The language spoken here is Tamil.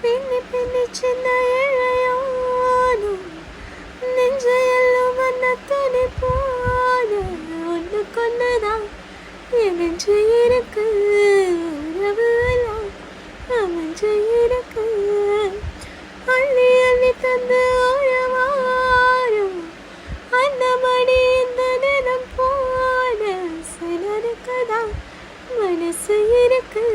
பின்னி பின்னி சின்ன இழையானும் நெஞ்சையெல்லாம் வண்ண துணி போன ஒன்று கொண்டுதான் என் நெஞ்சு இருக்கு உறவு எல்லாம் அமைஞ்சு இருக்கு அள்ளி அள்ளி தந்து உழவாரும் அந்த மணி இந்த நேரம் போன சிலருக்குதான் மனசு இருக்கு